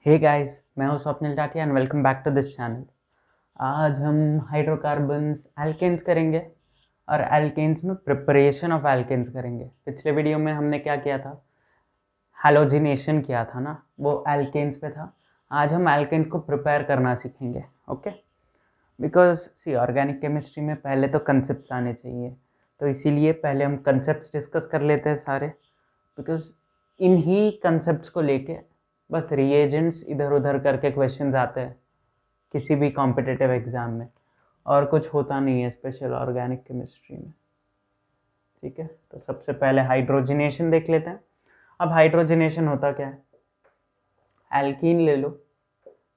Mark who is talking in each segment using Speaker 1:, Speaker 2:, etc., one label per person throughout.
Speaker 1: हे guys, मैं हूं Swapnil Tatia and welcome back to this channel. आज हम हाइड्रोकार्बन्स एल्केन्स करेंगे और एल्केन्स में प्रिपरेशन ऑफ एल्केन्स करेंगे। पिछले वीडियो में हमने क्या किया था, हैलोजिनेशन किया था ना, वो एल्केन्स पे था। आज हम एल्केन्स को प्रिपेयर करना सीखेंगे। Okay, because see organic chemistry में पहले तो कंसेप्ट आने चाहिए, तो इसीलिए पहले हम कंसेप्ट डिस्कस कर लेते हैं सारे, बिकॉज इन्हीं कंसेप्ट्स को लेके बस रिएजेंट्स इधर उधर करके क्वेश्चंस आते हैं किसी भी कॉम्पिटिटिव एग्ज़ाम में, और कुछ होता नहीं है स्पेशल ऑर्गेनिक केमिस्ट्री में। ठीक है, तो सबसे पहले हाइड्रोजनेशन देख लेते हैं। अब हाइड्रोजनेशन होता क्या है, एल्कीन ले लो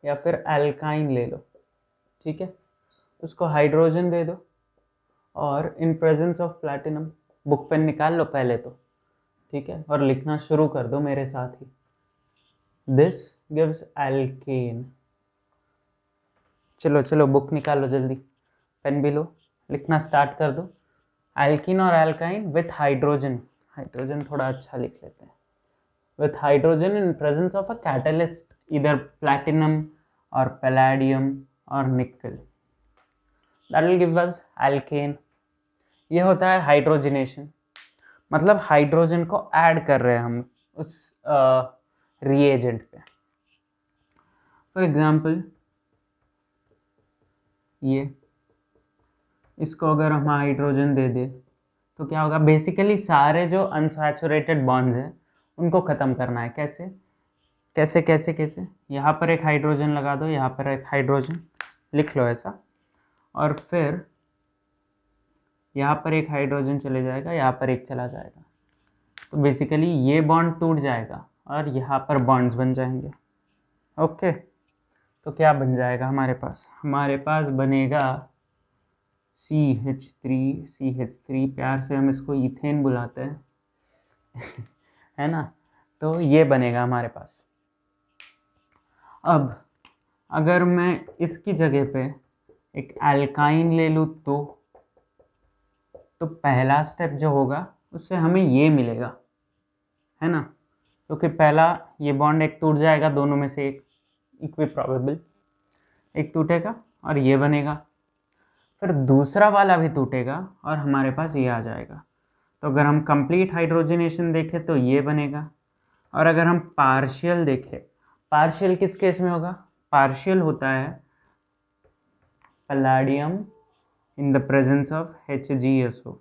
Speaker 1: या फिर एल्काइन ले लो, ठीक है, उसको हाइड्रोजन दे दो और in presence of platinum, book pen निकाल लो पहले तो, ठीक है, और लिखना शुरू कर दो मेरे साथ ही। This gives alkene. चलो चलो बुक निकालो जल्दी, पेन भी लो, लिखना स्टार्ट कर दो। एल्कीन और एल्काइन विथ हाइड्रोजन, हाइड्रोजन थोड़ा अच्छा लिख लेते हैं, with hydrogen in presence of a catalyst, इधर प्लैटिनम और पैलेडियम और nickel, that will give us alkane. ये होता है हाइड्रोजनेशन, मतलब हाइड्रोजन को ऐड कर रहे हैं हम उस रिएजेंट पे। फॉर एग्जाम्पल ये, इसको अगर हम हाइड्रोजन दे दे तो क्या होगा, बेसिकली सारे जो अनसैचुरेटेड बॉन्ड्स हैं उनको ख़त्म करना है। कैसे कैसे कैसे कैसे, यहाँ पर एक हाइड्रोजन लगा दो, यहाँ पर एक हाइड्रोजन लिख लो ऐसा, और फिर यहाँ पर एक हाइड्रोजन चले जाएगा, यहाँ पर एक चला जाएगा, तो बेसिकली ये बॉन्ड टूट जाएगा और यहाँ पर बॉन्ड्स बन जाएंगे। ओके, तो क्या बन जाएगा हमारे पास बनेगा CH3, प्यार से हम इसको इथेन बुलाते हैं है ना, तो ये बनेगा हमारे पास। अब अगर मैं इसकी जगह पे एक एल्काइन ले लूँ तो पहला स्टेप जो होगा उससे हमें ये मिलेगा, है ना, क्योंकि पहला ये बॉन्ड एक टूट जाएगा, दोनों में से एक इक्विप्रोबेबल एक टूटेगा और ये बनेगा, फिर दूसरा वाला भी टूटेगा और हमारे पास ये आ जाएगा। तो अगर हम कंप्लीट हाइड्रोजनेशन देखें तो ये बनेगा, और अगर हम पार्शियल देखें, पार्शियल किस केस में होगा, पार्शियल होता है palladium in the presence of HgSO4।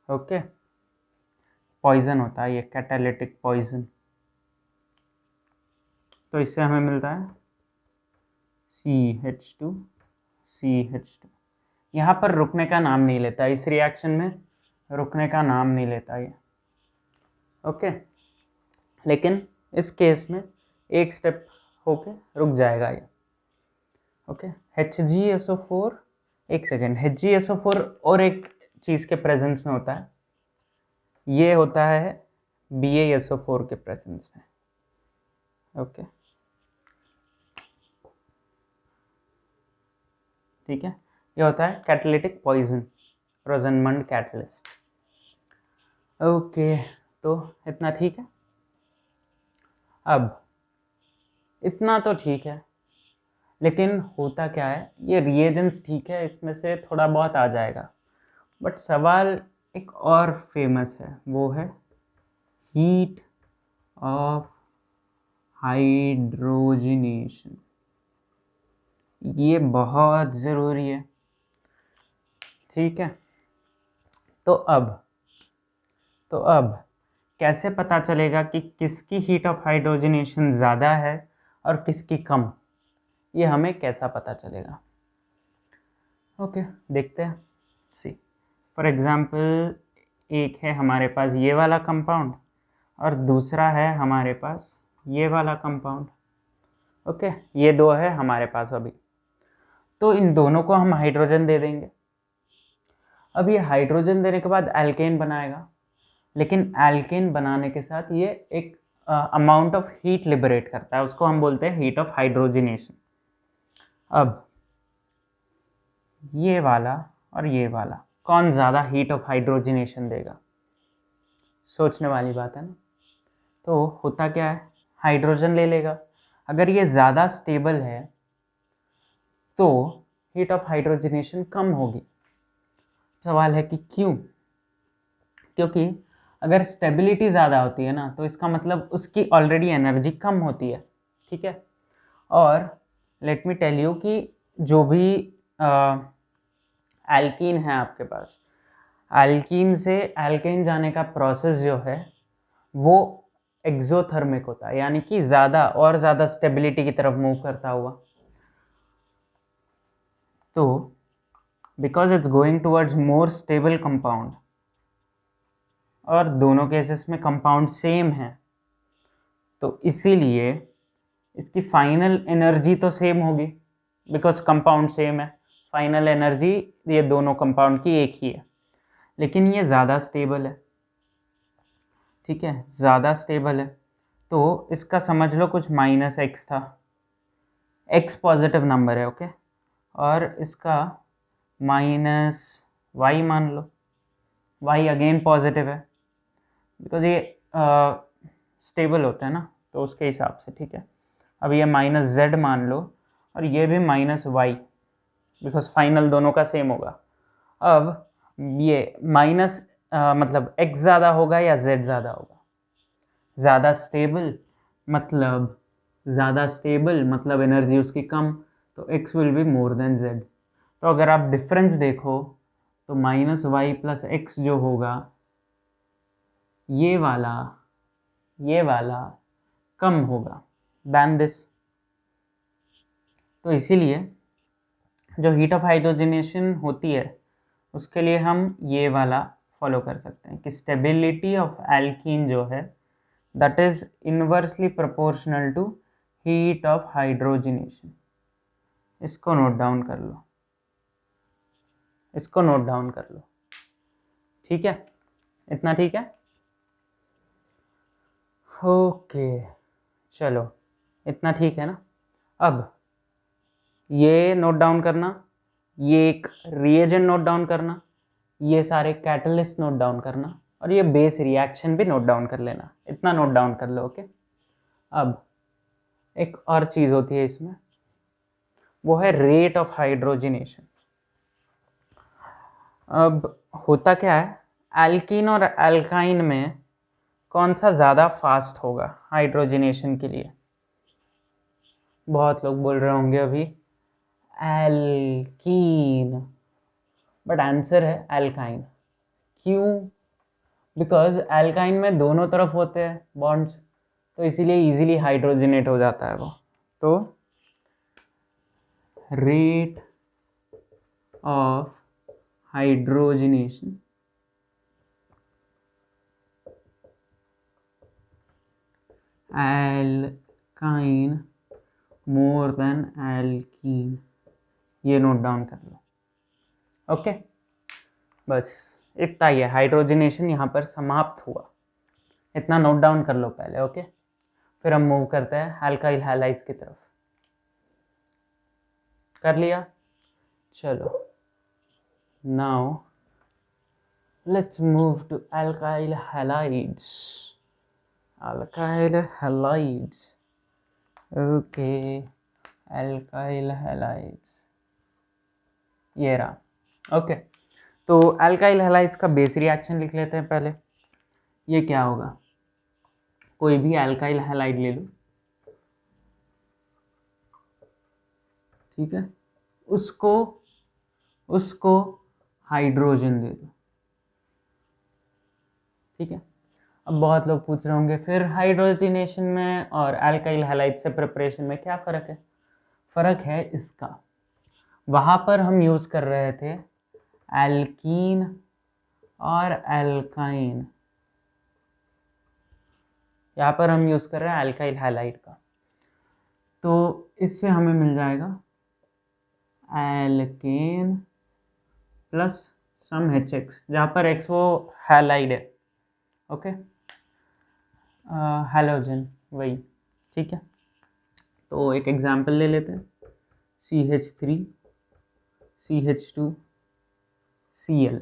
Speaker 1: Okay, poison होता है ये, कैटालिटिक पॉइजन। तो इससे हमें मिलता है CH2। यहाँ पर रुकने का नाम नहीं लेता, इस रिएक्शन में रुकने का नाम नहीं लेता ये। ओके, लेकिन इस केस में एक स्टेप होके रुक जाएगा ये। ओके, HgSO4, एक सेकेंड, HgSO4 और एक चीज़ के प्रेजेंस में होता है, ये होता है BaSO4 के प्रेजेंस में। ओके, ठीक है, ये होता है catalytic poison, Rosenmund catalyst. Okay, तो इतना ठीक है। अब इतना तो ठीक है, लेकिन होता क्या है, ये रिएजेंट्स ठीक है, इसमें से थोड़ा बहुत आ जाएगा, बट सवाल एक और फेमस है, वो है हीट ऑफ हाइड्रोजनेशन। ये बहुत ज़रूरी है, ठीक है। तो अब कैसे पता चलेगा कि किसकी हीट ऑफ हाइड्रोजनेशन ज़्यादा है और किसकी कम, ये हमें कैसा पता चलेगा। ओके, देखते हैं। सी फॉर एग्ज़ाम्पल, एक है हमारे पास ये वाला कंपाउंड और दूसरा है हमारे पास ये वाला कंपाउंड। ओके, ये दो है हमारे पास अभी, तो इन दोनों को हम हाइड्रोजन दे देंगे। अब ये हाइड्रोजन देने के बाद एल्केन बनाएगा, लेकिन एल्केन बनाने के साथ ये एक अमाउंट ऑफ हीट लिबरेट करता है, उसको हम बोलते हैं हीट ऑफ हाइड्रोजनेशन। अब ये वाला और ये वाला कौन ज़्यादा हीट ऑफ हाइड्रोजनेशन देगा, सोचने वाली बात है ना। तो होता क्या है, हाइड्रोजन ले लेगा। अगर ये ज़्यादा स्टेबल है तो हीट ऑफ हाइड्रोजनेशन कम होगी। सवाल है कि क्यों? क्योंकि अगर स्टेबिलिटी ज़्यादा होती है ना, तो इसका मतलब उसकी ऑलरेडी एनर्जी कम होती है, ठीक है। और लेट मी टेल यू कि जो भी एल्कीन है आपके पास, एल्कीन से एल्केन जाने का प्रोसेस जो है वो एक्सोथर्मिक होता है, यानी कि ज़्यादा और ज़्यादा स्टेबिलिटी की तरफ मूव करता हुआ। तो because it's going towards more stable compound, और दोनों केसेस में कंपाउंड सेम है, तो इसीलिए इसकी फाइनल एनर्जी तो सेम होगी, बिकॉज कंपाउंड सेम है। फाइनल एनर्जी ये दोनों कंपाउंड की एक ही है, लेकिन ये ज़्यादा स्टेबल है, ठीक है, ज़्यादा स्टेबल है। तो इसका समझ लो कुछ -x था, x पॉजिटिव नंबर है, ओके, और इसका -y मान लो, y अगेन पॉजिटिव है, बिकॉज ये स्टेबल होता है ना, तो उसके हिसाब से, ठीक है। अब ये -z मान लो, और ये भी -y, बिकॉज फाइनल दोनों का सेम होगा। अब ये मतलब x ज़्यादा होगा या z ज़्यादा होगा? ज़्यादा स्टेबल मतलब एनर्जी उसकी कम, तो x will be more than z। तो अगर आप डिफरेंस देखो तो -y + x जो होगा, ये वाला कम होगा दैन दिस। तो इसीलिए जो हीट ऑफ हाइड्रोजनेशन होती है उसके लिए हम ये वाला फॉलो कर सकते हैं कि स्टेबिलिटी ऑफ एल्कीन जो है that is inversely proportional to heat of hydrogenation. इसको नोट डाउन कर लो, ठीक है, इतना ठीक है, ओके, चलो इतना ठीक है ना। अब ये नोट डाउन करना, ये एक रिएजेंट नोट डाउन करना, ये सारे कैटलिस्ट नोट डाउन करना, और ये बेस रिएक्शन भी नोट डाउन कर लेना, इतना नोट डाउन कर लो, ओके। अब एक और चीज़ होती है इसमें, वो है रेट ऑफ हाइड्रोजनेशन। अब होता क्या है, एल्कीन और एल्काइन में कौन सा ज़्यादा फास्ट होगा हाइड्रोजनेशन के लिए? बहुत लोग बोल रहे होंगे अभी एल्कीन, बट आंसर है एल्काइन। क्यों? बिकॉज एल्काइन में दोनों तरफ होते हैं बॉन्ड्स, तो इसीलिए इजीली हाइड्रोजनेट हो जाता है वो। तो rate of hydrogenation alkyne more than alkene, ये नोट डाउन कर लो, ओके। बस इतना ही है, हाइड्रोजनेशन यहाँ पर समाप्त हुआ, इतना नोट डाउन कर लो पहले, ओके। फिर हम मूव करते हैं अल्काइल हैलाइड्स की तरफ। कर लिया? चलो now let's move to alkyl halides. Okay, alkyl halides ये रहा, ओके। तो अल्काइल हैलाइड्स का बेस रिएक्शन लिख लेते हैं पहले। ये क्या होगा, कोई भी अल्काइल हैलाइड ले लो, ठीक है, उसको हाइड्रोजन दे दो, ठीक है। अब बहुत लोग पूछ रहे होंगे फिर हाइड्रोजनेशन में और अल्काइल हैलाइड से प्रिपरेशन में क्या फ़र्क है? फ़र्क है इसका, वहाँ पर हम यूज़ कर रहे थे एल्कीन और एल्काइन, यहाँ पर हम यूज़ कर रहे हैं अल्काइल हैलाइड का। तो इससे हमें मिल जाएगा एल्केन प्लस सम HX, जहाँ पर X वो हैलाइड है, ओके, हैलोजन वही, ठीक है। तो एक एग्जांपल ले लेते हैं, CH3 CH2 Cl।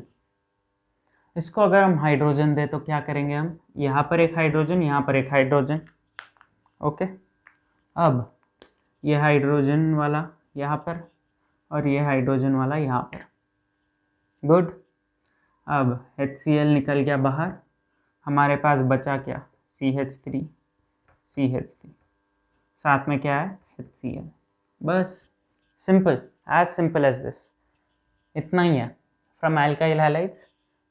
Speaker 1: इसको अगर हम हाइड्रोजन दें तो क्या करेंगे हम, यहाँ पर एक हाइड्रोजन, यहाँ पर एक हाइड्रोजन, ओके। अब ये हाइड्रोजन वाला यहाँ पर और ये हाइड्रोजन वाला यहाँ पर, गुड। अब HCl निकल गया बाहर, हमारे पास बचा क्या, CH3, CH3, साथ में क्या है, HCl। बस सिंपल एज दिस, इतना ही है फ्रॉम एल्काइल हैलाइड्स,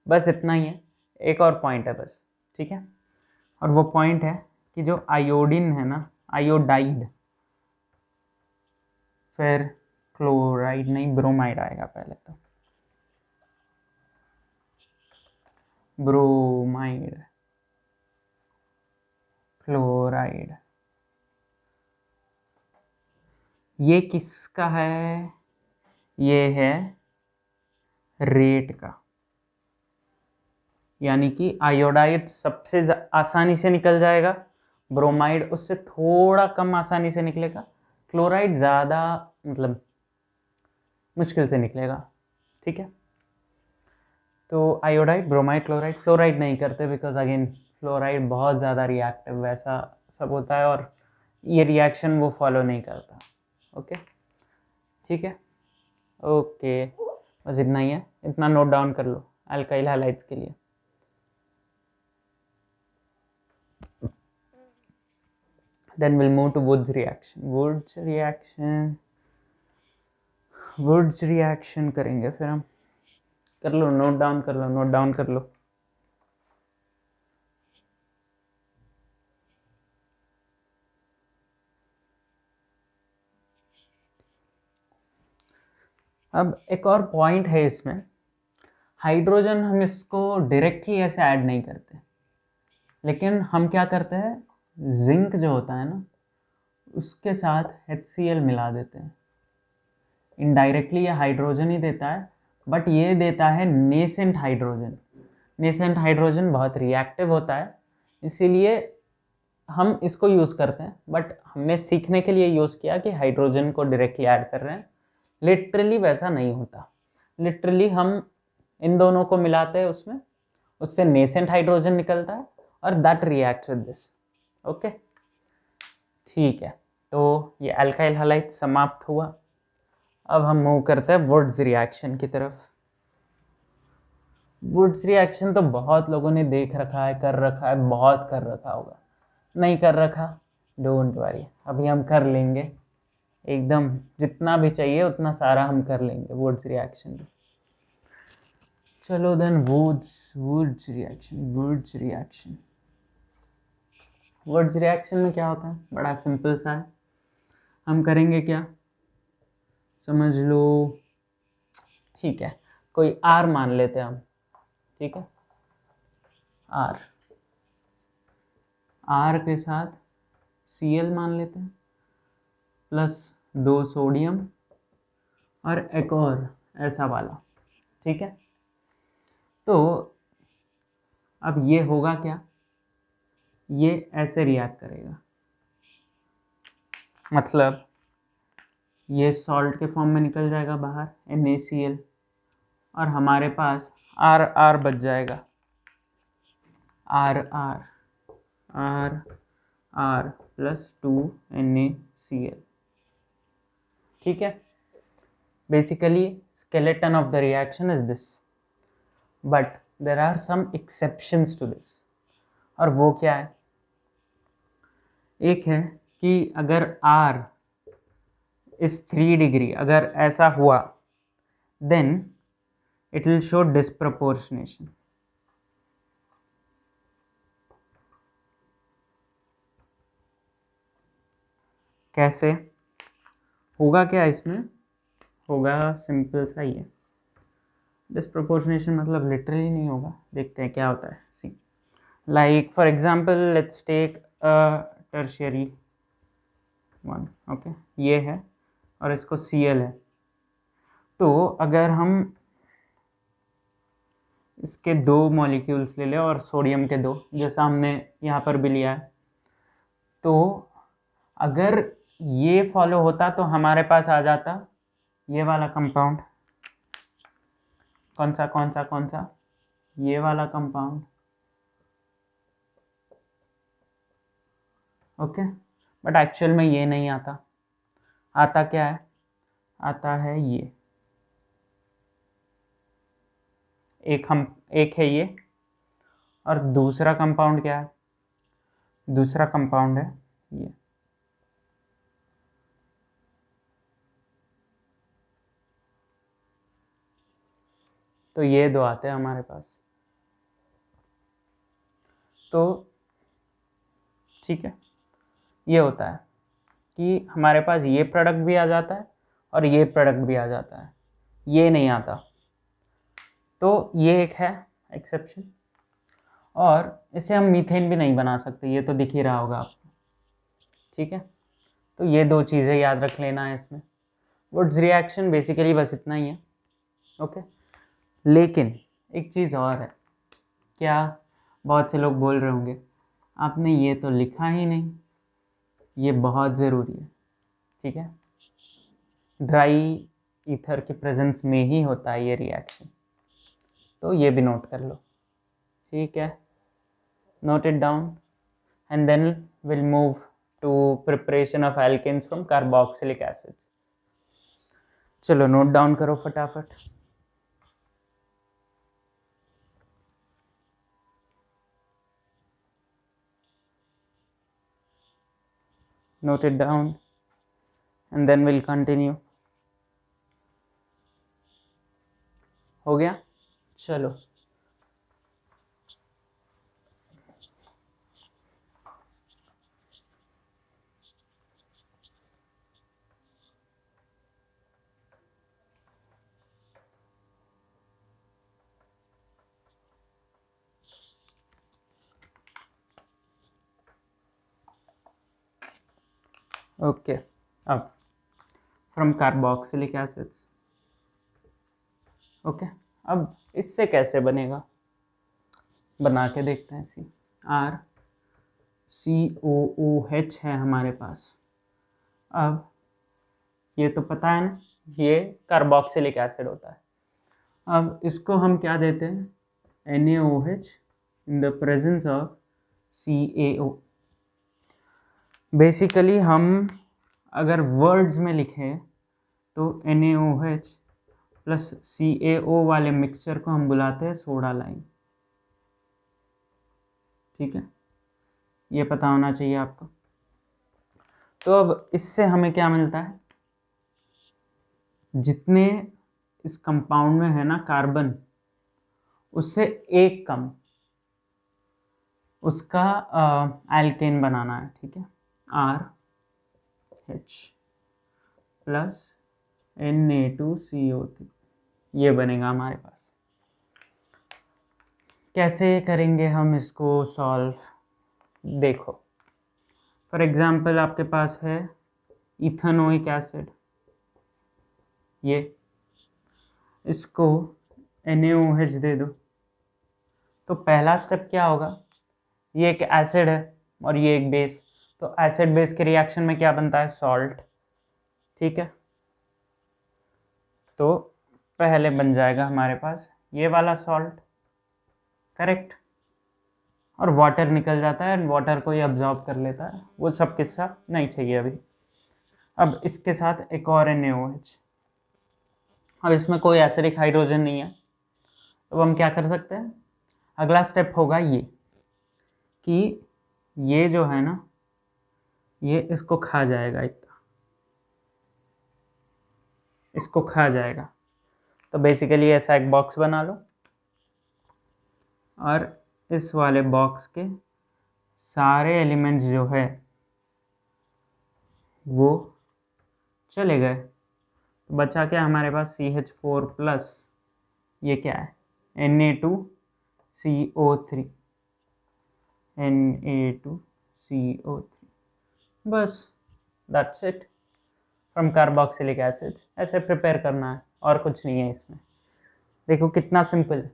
Speaker 1: बस इतना ही है। एक और पॉइंट है बस, ठीक है, और वो पॉइंट है कि जो आयोडीन है ना, आयोडाइड, फिर क्लोराइड नहीं, ब्रोमाइड आएगा पहले, तो ब्रोमाइड, क्लोराइड, ये किसका है, ये है रेट का, यानी कि आयोडाइड सबसे आसानी से निकल जाएगा, ब्रोमाइड उससे थोड़ा कम आसानी से निकलेगा, क्लोराइड ज़्यादा मतलब मुश्किल से निकलेगा, ठीक है। तो आयोडाइड, ब्रोमाइड, क्लोराइड, फ्लोराइड नहीं करते बिकॉज अगेन फ्लोराइड बहुत ज़्यादा रिएक्टिव वैसा सब होता है और ये रिएक्शन वो फॉलो नहीं करता, ओके, ठीक है, ओके। बस इतना ही है, इतना नोट डाउन कर लो अल्काइल हैलाइड्स के लिए। Then we'll move to Wood's reaction. Wood's reaction करेंगे फिर हम, कर लो, नोट डाउन कर लो। अब एक और पॉइंट है इसमें, हाइड्रोजन हम इसको डायरेक्टली ऐसे ऐड नहीं करते, लेकिन हम क्या करते हैं, जिंक जो होता है ना उसके साथ HCl मिला देते हैं। इनडायरेक्टली ये हाइड्रोजन ही देता है, बट ये देता है नेसेंट हाइड्रोजन। नेसेंट हाइड्रोजन बहुत रिएक्टिव होता है, इसीलिए हम इसको यूज़ करते हैं, बट हमने सीखने के लिए यूज़ किया कि हाइड्रोजन को डायरेक्टली ऐड कर रहे हैं। लिटरली वैसा नहीं होता, लिटरली हम इन दोनों को मिलाते हैं उसमें, उससे नेसेंट हाइड्रोजन निकलता है और that reacts with this, okay, ठीक है। तो ये अल्काइल हैलाइड समाप्त हुआ। अब हम मूव करते हैं वुड्स रिएक्शन की तरफ। वुड्स रिएक्शन तो बहुत लोगों ने देख रखा है, कर रखा है, बहुत कर रखा होगा, नहीं कर रखा डोंट वरी, अभी हम कर लेंगे एकदम, जितना भी चाहिए उतना सारा हम कर लेंगे वुड्स रिएक्शन। चलो देन वुड्स रिएक्शन में क्या होता है, बड़ा सिंपल सा है। हम करेंगे क्या, समझ लो, ठीक है, कोई R मान लेते हैं हम, ठीक है, R के साथ Cl मान लेते हैं, प्लस 2 सोडियम और एक और ऐसा वाला, ठीक है। तो अब ये होगा क्या, ये ऐसे रिएक्ट करेगा, मतलब ये सॉल्ट के फॉर्म में निकल जाएगा बाहर NaCl, और हमारे पास R बच जाएगा, R प्लस 2 NaCl, ठीक है। Basically skeleton of the reaction is this, but there are some exceptions to this, और वो क्या है, एक है कि अगर R is 3 डिग्री अगर ऐसा हुआ, then it will show disproportionation। कैसे होगा, क्या इसमें होगा, सिंपल सा ही है, डिस्प्रोपोर्शनेशन मतलब लिटरली नहीं होगा, देखते हैं क्या होता है। See like for example let's take tertiary one, okay, ये है और इसको Cl है, तो अगर हम इसके 2 मॉलिक्यूल्स ले लें और सोडियम के 2, जैसा हमने यहाँ पर भी लिया है, तो अगर ये फॉलो होता तो हमारे पास आ जाता ये वाला कंपाउंड, कौन सा, ये वाला कंपाउंड, ओके। बट एक्चुअल में ये नहीं आता, आता क्या है, आता है ये, एक है ये, और दूसरा कंपाउंड क्या है, दूसरा कंपाउंड है ये। तो ये दो आते हैं हमारे पास। तो ठीक है, ये होता है कि हमारे पास ये प्रोडक्ट भी आ जाता है और ये प्रोडक्ट भी आ जाता है, ये नहीं आता। तो ये एक है एक्सेप्शन, और इसे हम मीथेन भी नहीं बना सकते, ये तो दिख ही रहा होगा आपको, ठीक है। तो ये दो चीज़ें याद रख लेना है इसमें। वुड्स रिएक्शन बेसिकली बस इतना ही है, ओके। लेकिन एक चीज़ और है, क्या, बहुत से लोग बोल रहे होंगे आपने ये तो लिखा ही नहीं, ये बहुत ज़रूरी है, ठीक है। ड्राई ईथर के प्रेजेंस में ही होता है ये रिएक्शन, तो ये भी नोट कर लो, ठीक है। Note it down and then we'll move to preparation of alkanes from carboxylic acids. चलो नोट डाउन करो फटाफट। Note it down and then we'll continue. हो गया, चलो। ओके, अब फ्रॉम कार्बोक्सिलिक एसिड्स, ओके। अब इससे कैसे बनेगा, बना के देखते हैं। CrCOOH है हमारे पास। अब ये तो पता है ना, ये कार्बोक्सिलिक एसिड होता है। अब इसको हम क्या देते हैं, NaOH in the presence of CaO। Basically हम अगर वर्ड्स में लिखें तो NaOH प्लस CaO वाले मिक्सचर को हम बुलाते हैं सोडा लाइम, ठीक है। ये पता होना चाहिए आपको। तो अब इससे हमें क्या मिलता है, जितने इस कंपाउंड में है ना कार्बन, उससे एक कम उसका एल्केन बनाना है, ठीक है। RH प्लस Na2CO3, ये बनेगा हमारे पास। कैसे करेंगे हम इसको सॉल्व, देखो फॉर एग्जांपल आपके पास है इथेनोइक एसिड, ये इसको NaOH दे दो। तो पहला स्टेप क्या होगा, ये एक एसिड है और ये एक बेस, तो एसिड बेस के रिएक्शन में क्या बनता है, सॉल्ट, ठीक है। तो पहले बन जाएगा हमारे पास ये वाला सॉल्ट, करेक्ट, और वाटर निकल जाता है, वाटर को ये अब्जॉर्ब कर लेता है, वो सब किस्सा नहीं चाहिए अभी। अब इसके साथ एक और NaOH, अब इसमें कोई एसिडिक हाइड्रोजन नहीं है, तो हम क्या कर सकते हैं, अगला स्टेप होगा ये कि ये जो है ना, ये इसको खा जाएगा, इतना इसको खा जाएगा। तो बेसिकली ऐसा एक बॉक्स बना लो और इस वाले बॉक्स के सारे एलिमेंट्स जो है वो चले गए, तो बचा क्या हमारे पास, CH4 प्लस, ये क्या है, Na2CO3, Na2CO3, बस that's it from carboxylic acid. ऐसे प्रिपेयर करना है और कुछ नहीं है इसमें। देखो कितना सिंपल,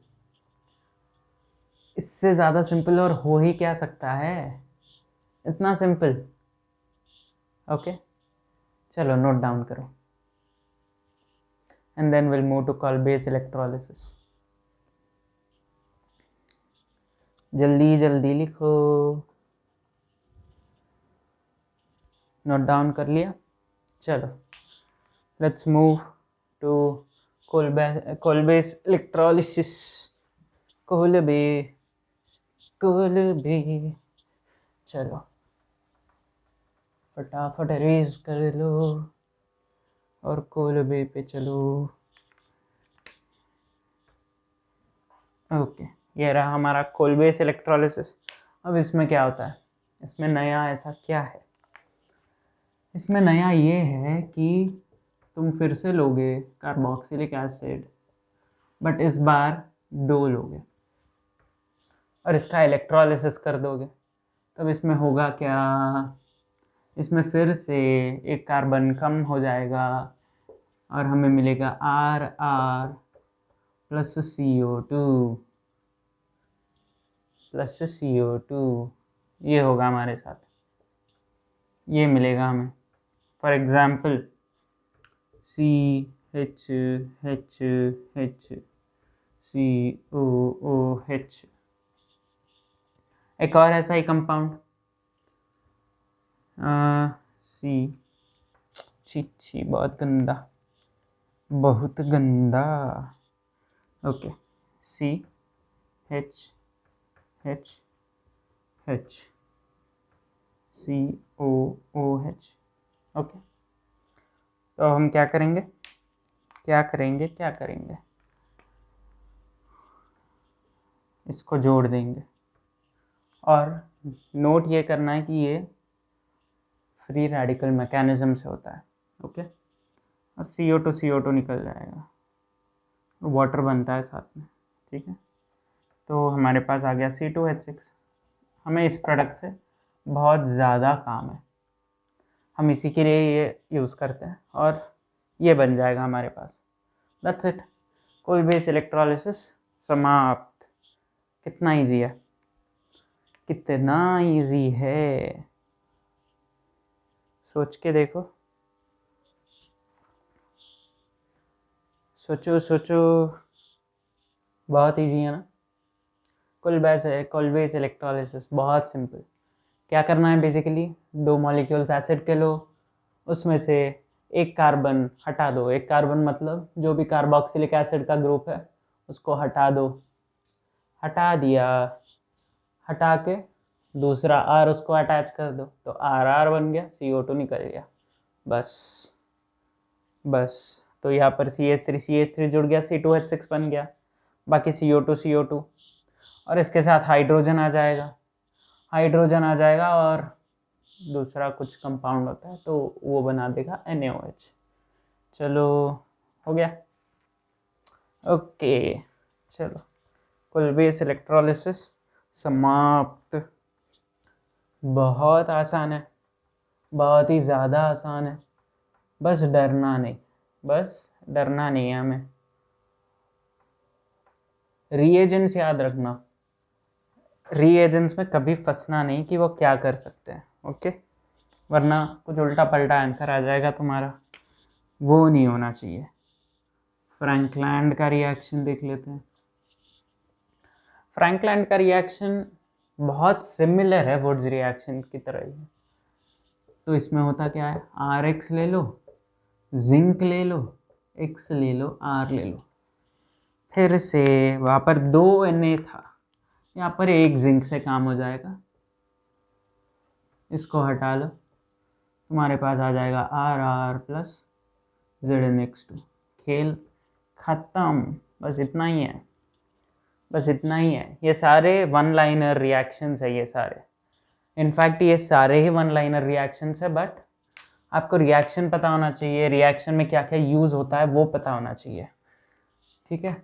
Speaker 1: इससे ज़्यादा सिंपल और हो ही क्या सकता है, इतना सिंपल, ओके। चलो नोट डाउन करो and then we'll move to call base electrolysis. जल्दी जल्दी लिखो। नोट डाउन कर लिया? चलो let's move to Kolbe's electrolysis. Kolbe Kolbe. चलो फटाफट रेज कर लो और कोलबे पे चलो। ओके, ये रहा हमारा कोलबेस इलेक्ट्रोलिसिस। अब इसमें क्या होता है? इसमें नया ऐसा क्या है? इसमें नया ये है कि तुम फिर से लोगे कार्बोक्सिलिक एसिड, बट इस बार 2 लोगे और इसका इलेक्ट्रोलिसिस कर दोगे। तब इसमें होगा क्या? इसमें फिर से एक कार्बन कम हो जाएगा और हमें मिलेगा RR plus CO2 plus CO2। ये होगा हमारे साथ, ये मिलेगा हमें। For example CH COOH। एक और ऐसा ही कंपाउंड सी छी बहुत गंदा, बहुत गंदा। Okay, CH COOH। ओके, तो हम क्या करेंगे? इसको जोड़ देंगे और नोट ये करना है कि ये फ्री रेडिकल मैकेनिज्म से होता है। ओके, और CO2 निकल जाएगा, वाटर बनता है साथ में। ठीक है, तो हमारे पास आ गया C2H6। हमें इस प्रोडक्ट से बहुत ज़्यादा काम है, हम इसी के लिए ये यूज़ करते हैं और ये बन जाएगा हमारे पास। दैट्स इट, कोलबेस इलेक्ट्रोलिसिस समाप्त। कितना इजी है, कितना इजी है, सोच के देखो। सोचो, बहुत इजी है ना? कोलबेस इलेक्ट्रोलिसिस बहुत सिंपल। क्या करना है? बेसिकली 2 मॉलिक्यूल्स एसिड के लो, उसमें से एक कार्बन हटा दो। एक कार्बन मतलब जो भी कार्बोक्सिलिक एसिड का ग्रुप है उसको हटा दो। हटा दिया, हटा के दूसरा R उसको अटैच कर दो, तो RR बन गया, CO2 निकल गया। बस तो यहाँ पर CH3 जुड़ गया, C2H6 बन गया, बाकी CO2 और इसके साथ हाइड्रोजन आ जाएगा और दूसरा कुछ कंपाउंड होता है तो वो बना देगा NaOH। चलो हो गया। ओके, चलो कोलबेस इलेक्ट्रोलिसिस समाप्त। बहुत आसान है, बहुत ही ज़्यादा आसान है। बस डरना नहीं है हमें। रीएजेंट्स याद रखना, रीएजेंट्स में कभी फंसना नहीं कि वो क्या कर सकते हैं। ओके, वरना कुछ उल्टा पल्टा आंसर आ जाएगा तुम्हारा, वो नहीं होना चाहिए। फ्रैंकलैंड का रिएक्शन देख लेते हैं। फ्रैंकलैंड का रिएक्शन बहुत सिमिलर है वुड्स रिएक्शन की तरह ही। तो इसमें होता क्या है? RX ले लो, जिंक ले लो, X ले लो, R ले लो। फिर से वहाँ पर 2 Na था, यहाँ पर 1 जिंक से काम हो जाएगा। इसको हटा लो, तुम्हारे पास आ जाएगा RR प्लस ZnX2। खेल खत्म। बस इतना ही है। ये सारे 1 लाइनर रिएक्शंस है, ये सारे। इनफैक्ट ये सारे ही 1 लाइनर रिएक्शंस है, बट आपको रिएक्शन पता होना चाहिए, रिएक्शन में क्या क्या यूज़ होता है वो पता होना चाहिए। ठीक है,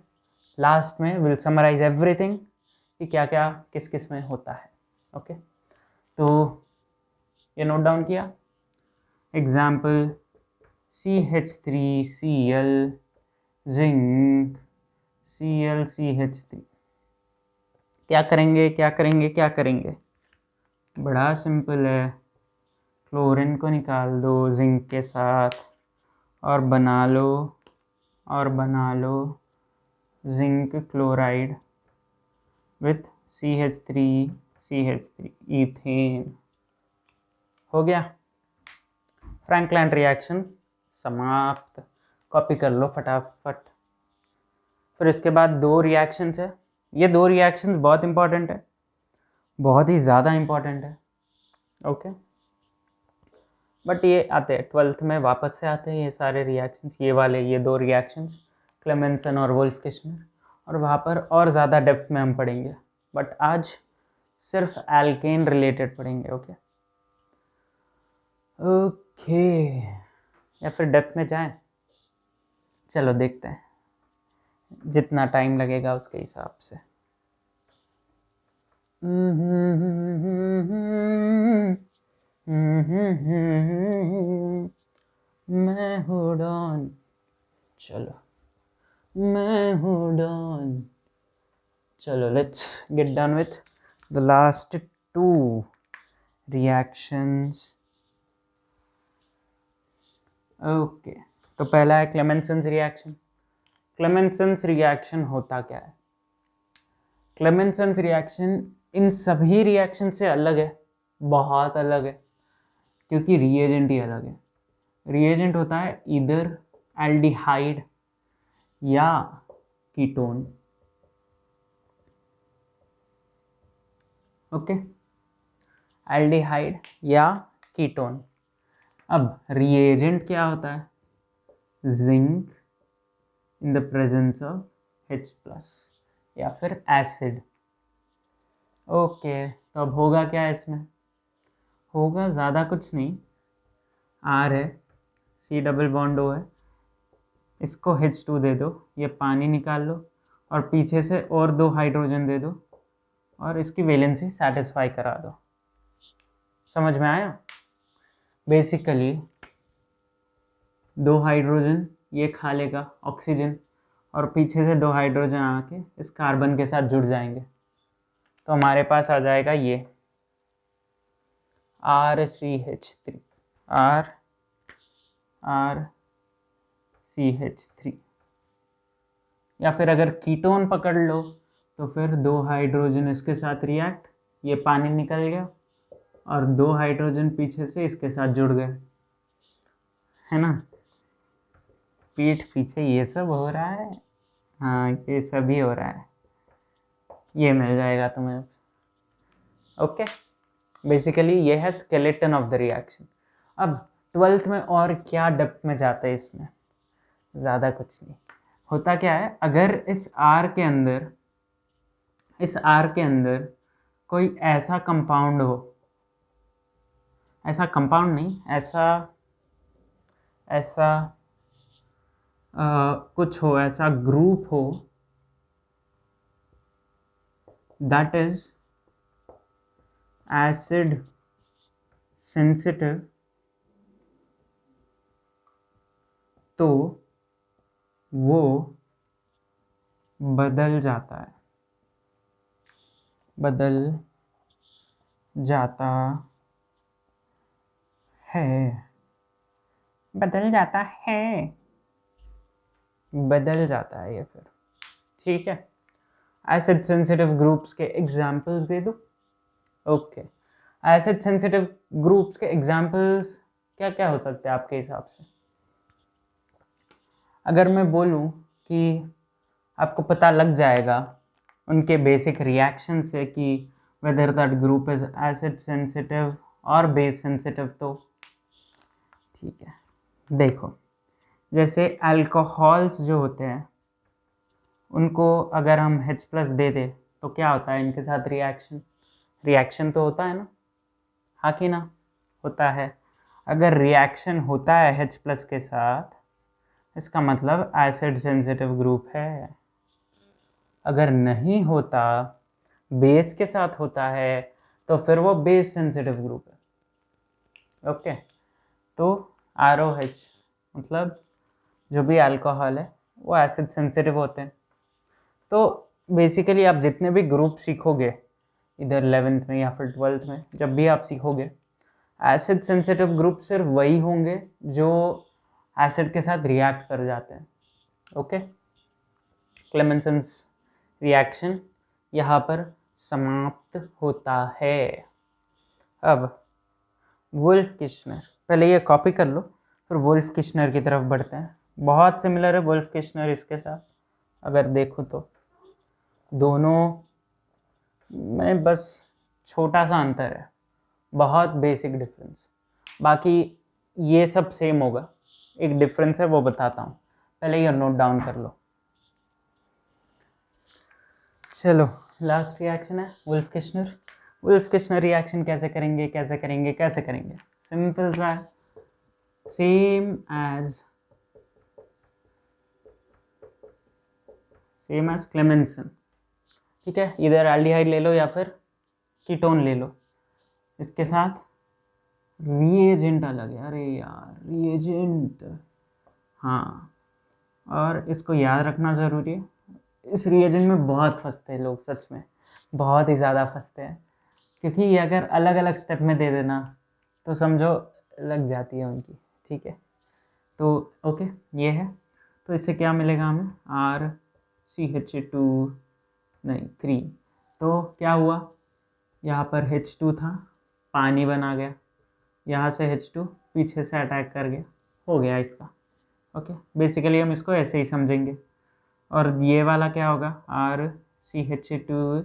Speaker 1: लास्ट में विल समराइज एवरीथिंग कि क्या क्या किस किस में होता है। ओके, तो ये नोट डाउन किया। Example CH3Cl zinc ClCH3। क्या करेंगे? बड़ा सिंपल है, क्लोरीन को निकाल दो जिंक के साथ और बना लो zinc chloride with CH3 ethane हो गया। फ्रैंकलैंड रिएक्शन समाप्त। कॉपी कर लो फटाफट। फिर इसके बाद 2 रिएक्शंस है। ये 2 रिएक्शंस बहुत इंपॉर्टेंट है, बहुत ही ज़्यादा इंपॉर्टेंट है। ओके, बट ये आते हैं 12th में, वापस से आते हैं ये सारे रिएक्शंस, ये 2 रिएक्शंस, क्लेमेंसन और वुल्फ किश्नर, और वहाँ पर और ज़्यादा डेप्थ में हम पढ़ेंगे। बट आज सिर्फ एल्केन रिलेटेड पढ़ेंगे। ओके ओके, या फिर डेप्थ में जाएं? चलो देखते हैं, जितना टाइम लगेगा उसके हिसाब से। मैं हूँ डॉन, चलो मैं हूँ डॉन। चलो let's get done with the last 2 reactions. Okay, तो पहला है क्लेमेंसन्स रिएक्शन। क्लेमेंसन्स रिएक्शन होता क्या है? क्लेमेंसन्स रिएक्शन इन सभी रिएक्शन से अलग है, बहुत अलग है, क्योंकि रिएजेंट ही अलग है। रिएजेंट होता है इधर एल्डिहाइड या कीटोन। ओके, एल्डिहाइड या कीटोन। अब रिएजेंट क्या होता है? Zinc in the presence of H+ या फिर एसिड। ओके, तो अब होगा क्या इसमें? होगा ज़्यादा कुछ नहीं, R है, C+O है, इसको H2 दे दो, ये पानी निकाल लो और पीछे से और 2 हाइड्रोजन दे दो और इसकी वैलेंसी सेटिस्फाई करा दो। समझ में आया? बेसिकली 2 हाइड्रोजन ये खा लेगा ऑक्सीजन और पीछे से 2 हाइड्रोजन आके इस कार्बन के साथ जुड़ जाएंगे, तो हमारे पास आ जाएगा ये RCH3, RCH3। या फिर अगर कीटोन पकड़ लो तो फिर 2 हाइड्रोजन इसके साथ रिएक्ट, ये पानी निकल गया और 2 हाइड्रोजन पीछे से इसके साथ जुड़ गए, है ना? पीठ पीछे ये सब हो रहा है, हाँ ये सभी हो रहा है, ये मिल जाएगा तुम्हें। ओके, बेसिकली ये है स्केलेटन ऑफ द रिएक्शन। अब 12th में और क्या डेप्थ में जाता है इसमें? ज़्यादा कुछ नहीं होता। क्या है, अगर इस R के अंदर कोई ऐसा कंपाउंड हो, ऐसा कंपाउंड नहीं, ऐसा कुछ हो, ऐसा ग्रुप हो दैट इज एसिड सेंसिटिव, तो वो बदल जाता है, बदल जाता है, बदल जाता है, बदल जाता है ये फिर। ठीक है, एसिड सेंसिटिव ग्रुप्स के एग्जाम्पल्स दे दो। ओके, एसिड सेंसिटिव ग्रुप्स के एग्जाम्पल्स क्या क्या हो सकते हैं आपके हिसाब से? अगर मैं बोलूं कि आपको पता लग जाएगा उनके बेसिक रिएक्शन से कि whether that group is acid sensitive और बेस सेंसिटिव, तो ठीक है। देखो, जैसे अल्कोहल्स जो होते हैं उनको अगर हम H+ दे दें तो क्या होता है इनके साथ रिएक्शन तो होता है ना, हाँ कि ना? होता है। अगर रिएक्शन होता है H+ के साथ, इसका मतलब एसिड सेंसिटिव ग्रुप है। अगर नहीं होता, बेस के साथ होता है, तो फिर वो बेस सेंसिटिव ग्रुप है। ओके, तो ROH मतलब जो भी अल्कोहल है वो एसिड सेंसिटिव होते हैं। तो बेसिकली आप जितने भी ग्रुप सीखोगे इधर 11th में या फिर 12th में, जब भी आप सीखोगे, एसिड सेंसिटिव ग्रुप सिर्फ वही होंगे जो एसिड के साथ रिएक्ट कर जाते हैं। ओके, क्लेमेंसन्स रिएक्शन यहाँ पर समाप्त होता है। अब वुल्फ किश्नर, पहले ये कॉपी कर लो, फिर वुल्फ किश्नर की तरफ बढ़ते हैं। बहुत सिमिलर है वुल्फ किश्नर इसके साथ, अगर देखो तो दोनों में बस छोटा सा अंतर है, बहुत बेसिक डिफरेंस। बाकी ये सब सेम होगा, एक डिफरेंस है वो बताता हूँ, पहले ये नोट डाउन कर लो। चलो लास्ट रिएक्शन है Wolff Kishner. Wolff Kishner reaction कैसे करेंगे कैसे करेंगे कैसे करेंगे? सिंपल सा है, सेम एज क्लेमेंसन। ठीक है, इधर एल्डिहाइड ले लो या फिर कीटोन ले लो, इसके साथ रिएजेंट अलग है। अरे यार रिएजेंट, हाँ, और इसको याद रखना ज़रूरी है। इस रिएजेंट में बहुत फंसते हैं लोग, सच में बहुत ही ज़्यादा फंसते हैं, क्योंकि ये अगर अलग अलग स्टेप में दे देना तो समझो लग जाती है उनकी। ठीक है, तो ओके ये है, तो इससे क्या मिलेगा हमें? RCH2 नहीं 3, तो क्या हुआ, यहाँ पर H2 था, पानी बना गया, यहाँ से H2 पीछे से अटैक कर गया, हो गया इसका। ओके, बेसिकली हम इसको ऐसे ही समझेंगे। और ये वाला क्या होगा? RCH2R'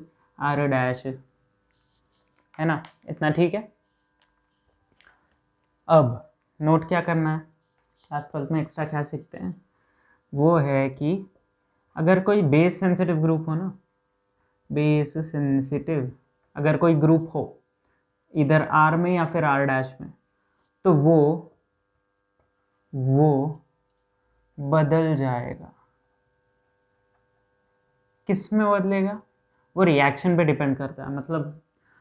Speaker 1: है ना, इतना ठीक है। अब नोट क्या करना है, क्लास 12 में एक्स्ट्रा क्या सीखते हैं, वो है कि अगर कोई बेस सेंसिटिव ग्रुप हो ना, बेस सेंसिटिव अगर कोई ग्रुप हो इधर R में या फिर R' में, तो वो बदल जाएगा। किस में बदलेगा? वो रिएक्शन पे डिपेंड करता है, मतलब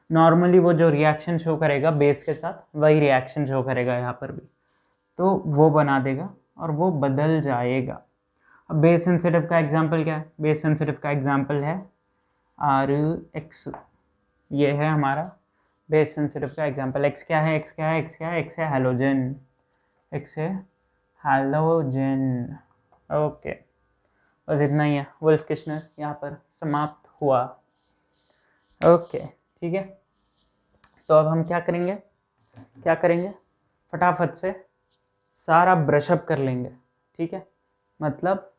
Speaker 1: नॉर्मली वो जो रिएक्शन शो करेगा बेस के साथ वही रिएक्शन शो करेगा यहाँ पर भी, तो वो बना देगा और वो बदल जाएगा। अब बेस सेंसिटिव का एग्जांपल क्या है? बेस सेंसिटिव का एग्जांपल है RX, ये है हमारा बेस सेंसिटिव का एग्जांपल। X क्या है? X क्या है? X क्या है? X है हैलोजन, X है हैलोजन। ओके, बस इतना ही है, वुल्फ किश्नर यहाँ पर समाप्त हुआ। ओके ठीक है, तो अब हम क्या करेंगे फटाफट से सारा ब्रशअप कर लेंगे। ठीक है, मतलब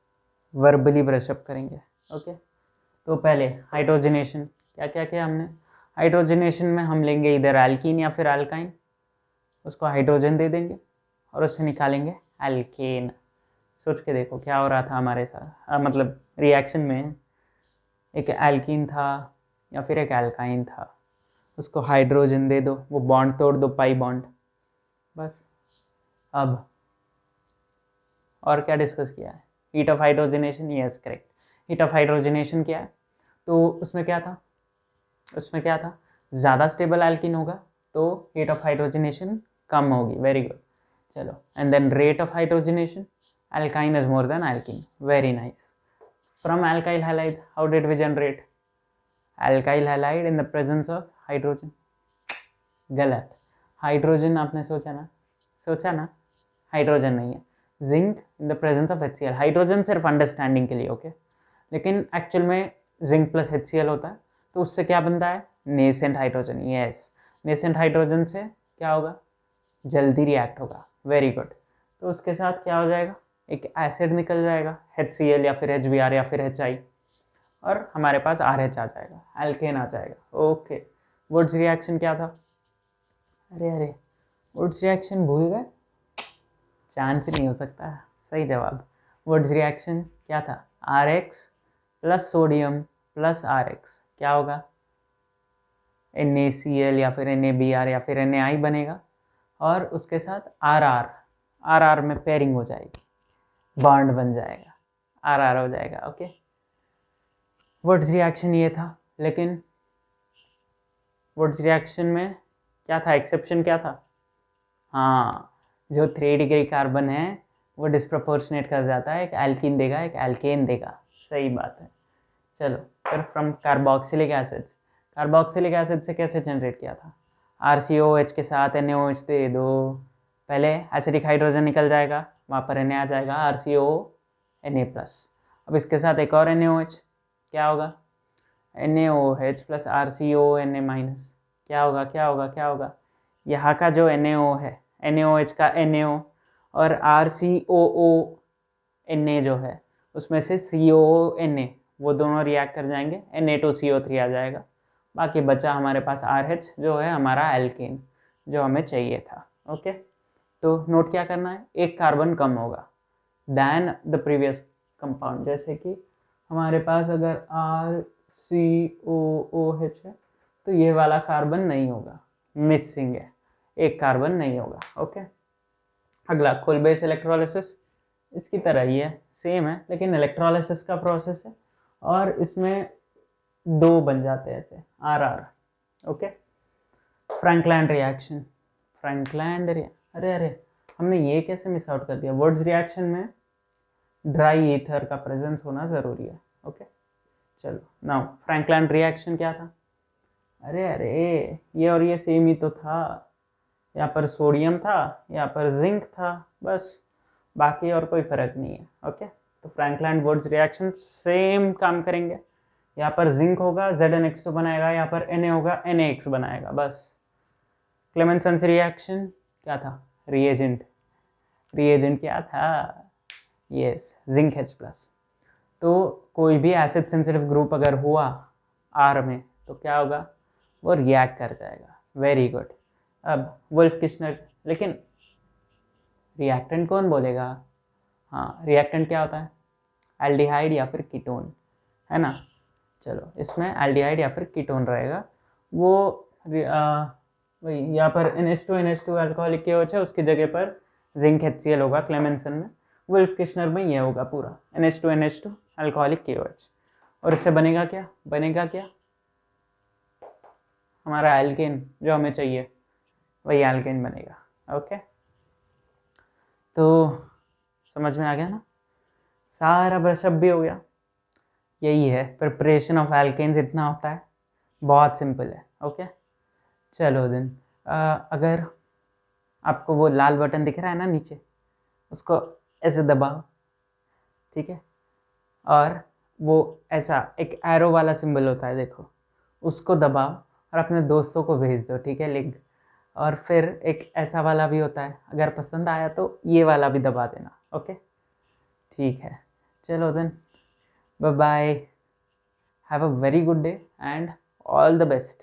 Speaker 1: वर्बली ब्रशअप करेंगे। ओके, तो पहले हाइड्रोजनेशन, क्या क्या किया हमने? हाइड्रोजनेशन में हम लेंगे इधर एल्कीन या फिर अल्काइन, उसको हाइड्रोजन दे देंगे और उससे निकालेंगे एल्केन। सोच के देखो क्या हो रहा था हमारे साथ, मतलब रिएक्शन में एक एल्कीन था या फिर एक एल्काइन था, उसको हाइड्रोजन दे दो, वो बॉन्ड तोड़ दो, पाई बॉन्ड, बस। अब और क्या डिस्कस किया है? Heat of hydrogenation, yes correct, heat of hydrogenation किया है। तो उसमें क्या था? ज़्यादा स्टेबल एल्कीन होगा तो हीट ऑफ हाइड्रोजनेशन कम होगी। वेरी गुड, चलो। And then rate of hydrogenation, alkyne is more than alkene. Very nice. From alkyl halides, how did we generate alkyl halide in the presence of hydrogen? गलत, hydrogen आपने सोचा ना, hydrogen नहीं है, zinc in the presence of HCl। Hydrogen सिर्फ understanding के लिए, okay, लेकिन एक्चुअल में जिंक प्लस HCl होता है, तो उससे क्या बनता है? Nascent hydrogen. Yes, nascent hydrogen से क्या होगा? जल्दी रिएक्ट होगा। वेरी गुड, तो उसके साथ क्या हो जाएगा? एक एसिड निकल जाएगा, HCl या फिर HBr या फिर HI, और हमारे पास RH आ जाएगा, एल्केन आ जाएगा। ओके, वुड्स रिएक्शन क्या था? अरे वुड्स रिएक्शन भूल गए? चांस ही नहीं हो सकता। सही जवाब, वुड्स रिएक्शन क्या था? RX plus sodium plus RX क्या होगा? NaCl या फिर NaBr या फिर NaI बनेगा, और उसके साथ RR में पेयरिंग हो जाएगी, बॉन्ड बन जाएगा, RR हो जाएगा। ओके, वुड्स रिएक्शन ये था, लेकिन वुड्स रिएक्शन में क्या था? एक्सेप्शन क्या था? हाँ, जो 3 डिग्री कार्बन है वो डिस्प्रपोर्शनेट कर जाता है, एक एल्कीन देगा एक एल्केन देगा। सही बात है। चलो फिर फ्रॉम कार्बोक्सिलिक एसिड से कैसे जनरेट किया था? RCOH के साथ NaOH दे दो, पहले एसिडिक हाइड्रोजन निकल जाएगा, वहाँ पर Na आ जाएगा, RCO Na+। अब इसके साथ एक और NaOH, क्या होगा? NaOH प्लस RCONA माइनस, क्या होगा क्या होगा क्या होगा, यहाँ का जो NaO है, NaOH का NaO और RCOONA जो है उसमें से COONA वो दोनों रिएक्ट कर जाएंगे, Na2CO3 आ जाएगा। बाकी बचा हमारे पास RH जो है हमारा एल्केन जो हमें चाहिए था। ओके, तो नोट क्या करना है, एक कार्बन कम होगा दैन द प्रीवियस कंपाउंड। जैसे कि हमारे पास अगर RCOOH है तो ये वाला कार्बन नहीं होगा, मिसिंग है, एक कार्बन नहीं होगा। ओके, अगला कोल बेस इलेक्ट्रोलिसिस, इसकी तरह ही है, सेम है, लेकिन इलेक्ट्रोलिसिस का प्रोसेस है और इसमें दो बन जाते हैं ऐसे RR। ओके, फ्रैंकलैंड रिएक्शन, अरे अरे हमने ये कैसे मिस आउट कर दिया, वर्ड्स रिएक्शन में ड्राई ईथर का प्रेजेंस होना ज़रूरी है। ओके, चलो नाउ फ्रैंकलैंड रिएक्शन क्या था, अरे अरे ये और ये सेम ही तो था, यहाँ पर सोडियम था, यहाँ पर जिंक था, बस, बाकी और कोई फ़र्क नहीं है। ओके, तो फ्रैंकलैंड वुड्स रिएक्शन सेम काम करेंगे, यहाँ पर जिंक होगा ZnH2 बनाएगा, यहाँ पर Na होगा NaX बनाएगा, बस। क्लेमेंसन्स रिएक्शन क्या था, रिएजेंट क्या था, यस जिंक H प्लस। तो कोई भी एसिड सेंसिटिव ग्रुप अगर हुआ R में तो क्या होगा, वो रिएक्ट कर जाएगा। Very good. अब वुल्फ किश्नर, लेकिन रिएक्टेंट कौन बोलेगा, हाँ रिएक्टेंट क्या होता है, एल्डिहाइड या फिर कीटोन, है ना। चलो इसमें एल्डिहाइड या फिर कीटोन रहेगा, वो वही यहाँ पर NH2 अल्कोहलिक KOH है, उसकी जगह पर जिंक HCl होगा क्लेमेंसन में, वुल्फ किश्नर में ये होगा पूरा NH2 अल्कोहलिक KOH। और इससे बनेगा क्या, हमारा एल्केन जो हमें चाहिए वही एल्केन बनेगा। ओके, तो समझ में आ गया ना, सारा ब्रशअप भी हो गया। यही है प्रिपरेशन ऑफ एल्केन्स, इतना होता है, बहुत सिंपल है। ओके, चलो देन, अगर आपको वो लाल बटन दिख रहा है ना नीचे, उसको ऐसे दबाओ, ठीक है, और वो ऐसा एक एरो वाला सिंबल होता है, देखो उसको दबाओ और अपने दोस्तों को भेज दो, ठीक है, लिंक। और फिर एक ऐसा वाला भी होता है, अगर पसंद आया तो ये वाला भी दबा देना। ओके, ठीक है, चलो then, bye bye, have a very good day and all the best.